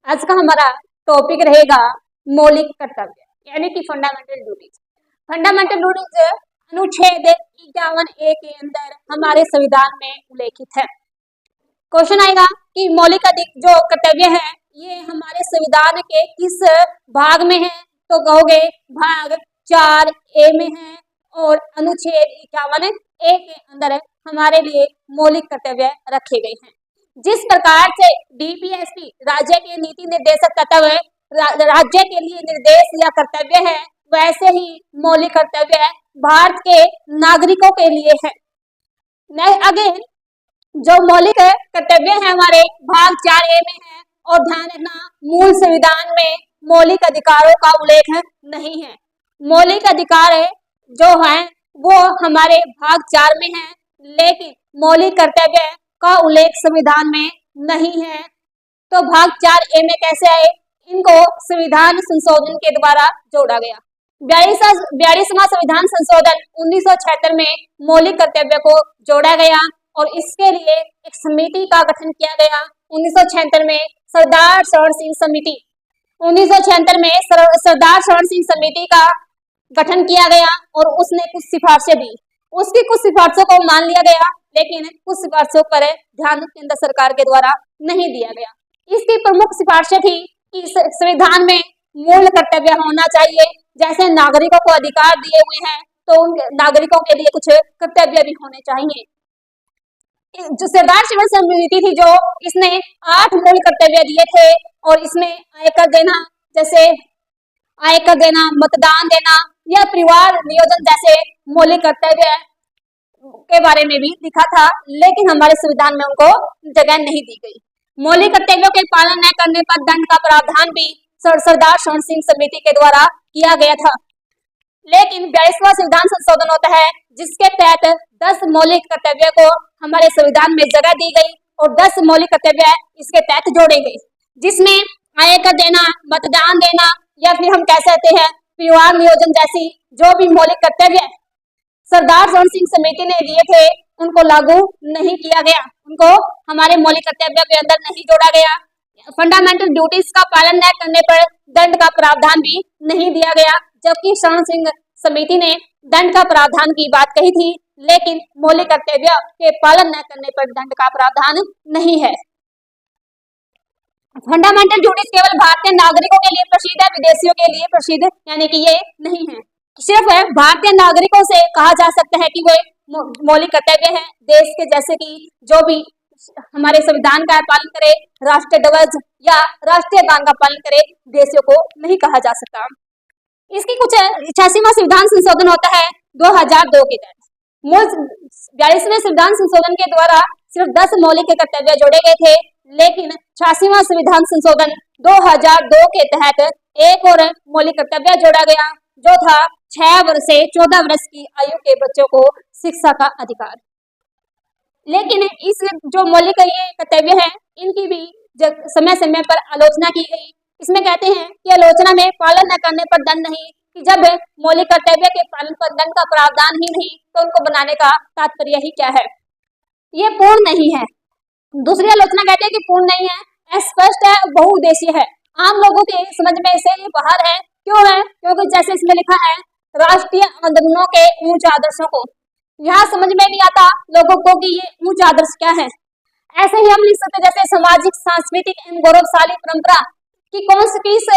आज का हमारा टॉपिक रहेगा मौलिक कर्तव्य यानी कि फंडामेंटल ड्यूटीज। फंडामेंटल ड्यूटीज अनुच्छेद 51A के अंदर हमारे संविधान में उल्लेखित है। क्वेश्चन आएगा कि मौलिक जो कर्तव्य है ये हमारे संविधान के किस भाग में है, तो कहोगे भाग 4A में है और अनुच्छेद 51A के अंदर हमारे लिए मौलिक कर्तव्य रखे गए हैं। जिस प्रकार से डीपीएसपी राज्य के नीति निर्देशक तत्व राज्य के लिए निर्देश या कर्तव्य है, वैसे ही मौलिक कर्तव्य भारत के नागरिकों के लिए है। अगेन जो मौलिक कर्तव्य है हमारे भाग 4A में है, और ध्यान रखना मूल संविधान में मौलिक अधिकारों का उल्लेख नहीं है। मौलिक अधिकार जो है वो हमारे भाग 4 में है, लेकिन मौलिक कर्तव्य का उल्लेख संविधान में नहीं है। तो भाग 4A में कैसे आए? इनको संविधान संशोधन के द्वारा जोड़ा गया। 42वां संविधान संशोधन 1976 में मौलिक कर्तव्य को जोड़ा गया और इसके लिए एक समिति का गठन किया गया। 1976 में सरदार शरण सिंह समिति 1976 में सरदार शरण सिंह समिति का गठन किया गया और उसने कुछ सिफारिशें दी। उसकी कुछ सिफारिशों को मान लिया गया, लेकिन कुछ सिफारिशों पर ध्यान केंद्र सरकार के द्वारा नहीं दिया गया। इसकी प्रमुख सिफारिशें थी कि संविधान में मूल कर्तव्य होना चाहिए। जैसे नागरिकों को अधिकार दिए हुए हैं, तो उन नागरिकों के लिए कुछ कर्तव्य भी होने चाहिए। जो सरदार शरण समिति थी, जो इसने 8 मूल कर्तव्य दिए थे और इसमें आयकर देना, जैसे आयकर देना, मतदान देना या परिवार नियोजन जैसे मौलिक कर्तव्य के बारे में भी लिखा था, लेकिन हमारे संविधान में उनको जगह नहीं दी गई। मौलिक कर्तव्यों के पालन न करने पर दंड का प्रावधान भी सरदार शरण सिंह समिति के द्वारा किया गया था। लेकिन 42वां संविधान संशोधन होता है, जिसके तहत 10 मौलिक कर्तव्य को हमारे संविधान में जगह दी गई और 10 मौलिक कर्तव्य इसके तहत जोड़े गए, जिसमें आयकर देना, मतदान देना या फिर हम कह सकते हैं परिवार नियोजन जैसी जो भी मौलिक कर्तव्य सरदार शरण सिंह समिति ने दिए थे, उनको लागू नहीं किया गया, उनको हमारे मौलिक कर्तव्य के अंदर नहीं जोड़ा गया। फंडामेंटल ड्यूटीज का पालन न करने पर दंड का प्रावधान भी नहीं दिया गया, जबकि शरण सिंह समिति ने दंड का प्रावधान की बात कही थी, लेकिन मौलिक कर्तव्य के पालन न करने पर दंड का प्रावधान नहीं है। फंडामेंटल ड्यूटीज केवल भारतीय नागरिकों के लिए प्रसिद्ध है, विदेशियों के लिए प्रसिद्ध यानी कि ये नहीं है। सिर्फ भारतीय नागरिकों से कहा जा सकता है कि वो मौलिक कर्तव्य है देश के, जैसे कि जो भी हमारे संविधान का पालन करे, राष्ट्रीय ध्वज या राष्ट्रीय गान का पालन करे, देशों को नहीं कहा जा सकता। इसकी कुछ 86वां संविधान संशोधन होता है 2002 के तहत। मूल 42वें संविधान संशोधन के द्वारा सिर्फ 10 मौलिक कर्तव्य जोड़े गए थे, लेकिन 86वां संविधान संशोधन 2002 के तहत एक और मौलिक कर्तव्य जोड़ा गया, जो था 6 वर्ष से 14 वर्ष की आयु के बच्चों को शिक्षा का अधिकार। लेकिन इस जो मौलिक ये कर्तव्य है, इनकी भी समय समय पर आलोचना की गई। इसमें कहते हैं कि आलोचना में पालन न करने पर दंड नहीं, कि जब मौलिक कर्तव्य के पालन पर दंड का प्रावधान ही नहीं, तो उनको बनाने का तात्पर्य ही क्या है? ये पूर्ण नहीं है। दूसरी आलोचना कहते हैं कि पूर्ण नहीं है, अस्पष्ट है, बहुउद्देशीय है, आम लोगों के समझ में से ये बाहर है। क्यों है? क्योंकि जैसे इसमें लिखा है राष्ट्रीय आंदोलनों के उच्च आदर्शों को, यहाँ समझ में नहीं आता लोगों को कि ये उच्च आदर्श क्या है। ऐसे ही हम लिख सकते जैसे सामाजिक, सांस्कृतिक एवं गौरवशाली परंपरा कि कौन सी किस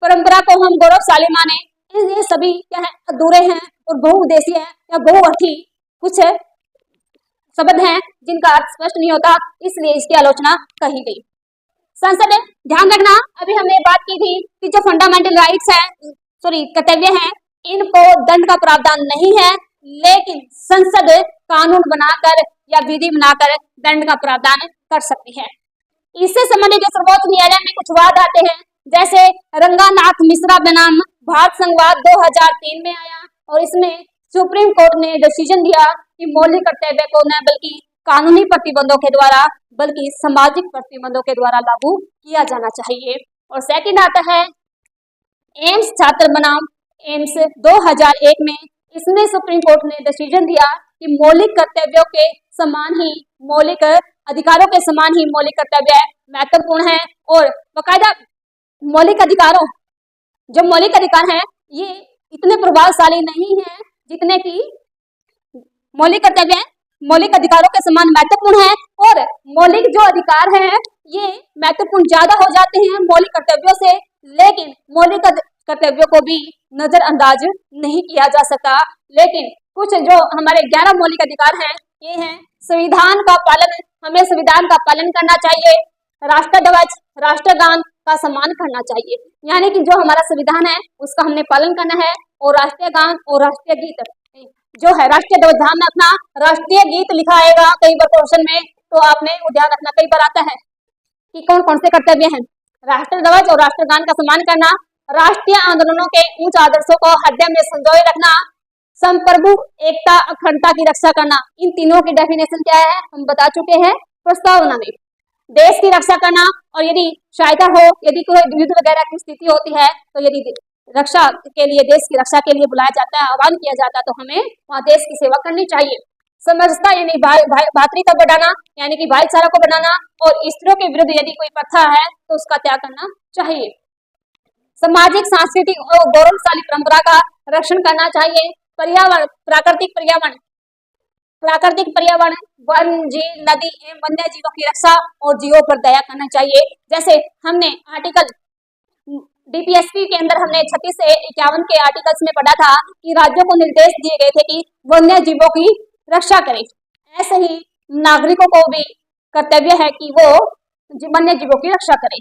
परंपरा को हम गौरवशाली माने, ये सभी क्या है? अधूरे हैं और बहुउद्देशीय है या बहुअर्थी कुछ शब्द हैं जिनका अर्थ स्पष्ट नहीं होता, इसलिए इसकी आलोचना कही गई। संसद, ध्यान रखना अभी हमने बात की थी कि जो फंडामेंटल राइट्स है, कर्तव्य हैं, इनको दंड का प्रावधान नहीं है, लेकिन संसद कानून बनाकर या विधि बनाकर दंड का प्रावधान कर सकती है। इससे संबंधित सर्वोच्च न्यायालय में कुछ वाद आते हैं, जैसे रंगानाथ मिश्रा बनाम भारत संघवाद 2003 में आया और इसमें सुप्रीम कोर्ट ने डिसीजन दिया कि मौलिक कर्तव्य को न बल्कि कानूनी प्रतिबंधों के द्वारा बल्कि सामाजिक प्रतिबंधों के द्वारा लागू किया जाना चाहिए। और सेकंड आता है एम्स छात्र बनाम एम्स 2001 में, इसमें सुप्रीम कोर्ट ने डिसीजन दिया कि मौलिक कर्तव्यों के समान ही मौलिक अधिकारों के समान ही मौलिक कर्तव्य महत्वपूर्ण है और बाकायदा मौलिक अधिकारों, जो मौलिक अधिकार हैं ये इतने प्रभावशाली नहीं है जितने कि मौलिक कर्तव्य हैं मौलिक अधिकारों के समान महत्वपूर्ण है, और मौलिक जो अधिकार हैं ये महत्वपूर्ण ज्यादा हो जाते हैं मौलिक कर्तव्यों से, लेकिन मौलिक कर्तव्यों को भी नजरअंदाज नहीं किया जा सकता। लेकिन कुछ जो हमारे 11 मौलिक अधिकार हैं ये हैं संविधान का पालन, हमें संविधान का पालन करना चाहिए, राष्ट्र ध्वज राष्ट्रगान का सम्मान करना चाहिए, यानी कि जो हमारा संविधान है उसका हमने पालन करना है, और राष्ट्रीय गान और राष्ट्रीय गीत जो है, राष्ट्रीय ध्वज ध्यान रखना, राष्ट्रीय गीत लिखा आएगा कई बार क्वेश्चन में, तो आपने वो ध्यान रखना, कई बार आता है कि कौन कौन से कर्तव्य हैं। राष्ट्र ध्वज और राष्ट्रगान का सम्मान करना, राष्ट्रीय आंदोलनों के उच्च आदर्शों को हृदय में संजोए रखना, संप्रभु एकता अखंडता की रक्षा करना। इन तीनों की डेफिनेशन क्या है हम बता चुके हैं प्रस्तावना में। देश की रक्षा करना, और यदि सहायता हो, यदि कोई युद्ध वगैरह की स्थिति होती है तो यदि रक्षा के लिए, देश की रक्षा के लिए बुलाया जाता है, आह्वान किया जाता है, तो हमें वहाँ देश की सेवा करनी चाहिए। समझता यानी भातृत्व बढ़ाना, यानी कि भाईचारा को बढ़ाना, और स्त्रियों के विरुद्ध यदि कोई प्रथा है तो उसका त्याग करना चाहिए। सामाजिक सांस्कृतिक और गौरवशाली परंपरा का रक्षण करना चाहिए। पर्यावरण, प्राकृतिक पर्यावरण, वन, झील, नदी एवं वन्य जीवों की रक्षा और जीवों पर दया करना चाहिए। जैसे हमने आर्टिकल डीपीएसपी के अंदर हमने 36 से 51 के आर्टिकल्स में पढ़ा था कि राज्यों को निर्देश दिए गए थे कि वन्य जीवों की रक्षा करें। ऐसे ही नागरिकों को भी कर्तव्य है कि वो वन्य जीवों की रक्षा करें।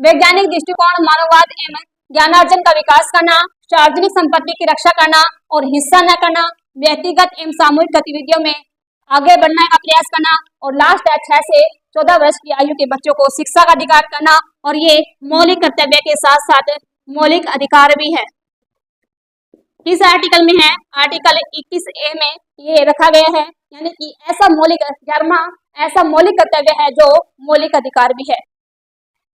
वैज्ञानिक दृष्टिकोण, मानववाद एवं ज्ञानार्जन का विकास करना, सार्वजनिक संपत्ति की रक्षा करना और हिस्सा न करना, व्यक्तिगत एवं सामूहिक गतिविधियों में आगे बढ़ने का प्रयास करना, और लास्ट है 6 से 14 वर्ष की आयु के बच्चों को शिक्षा का अधिकार करना। और ये मौलिक कर्तव्य के साथ साथ मौलिक अधिकार भी है। किस आर्टिकल में है? आर्टिकल 21A में ये रखा गया है, यानी कि ऐसा मौलिक 11वां ऐसा मौलिक कर्तव्य है जो मौलिक अधिकार भी है।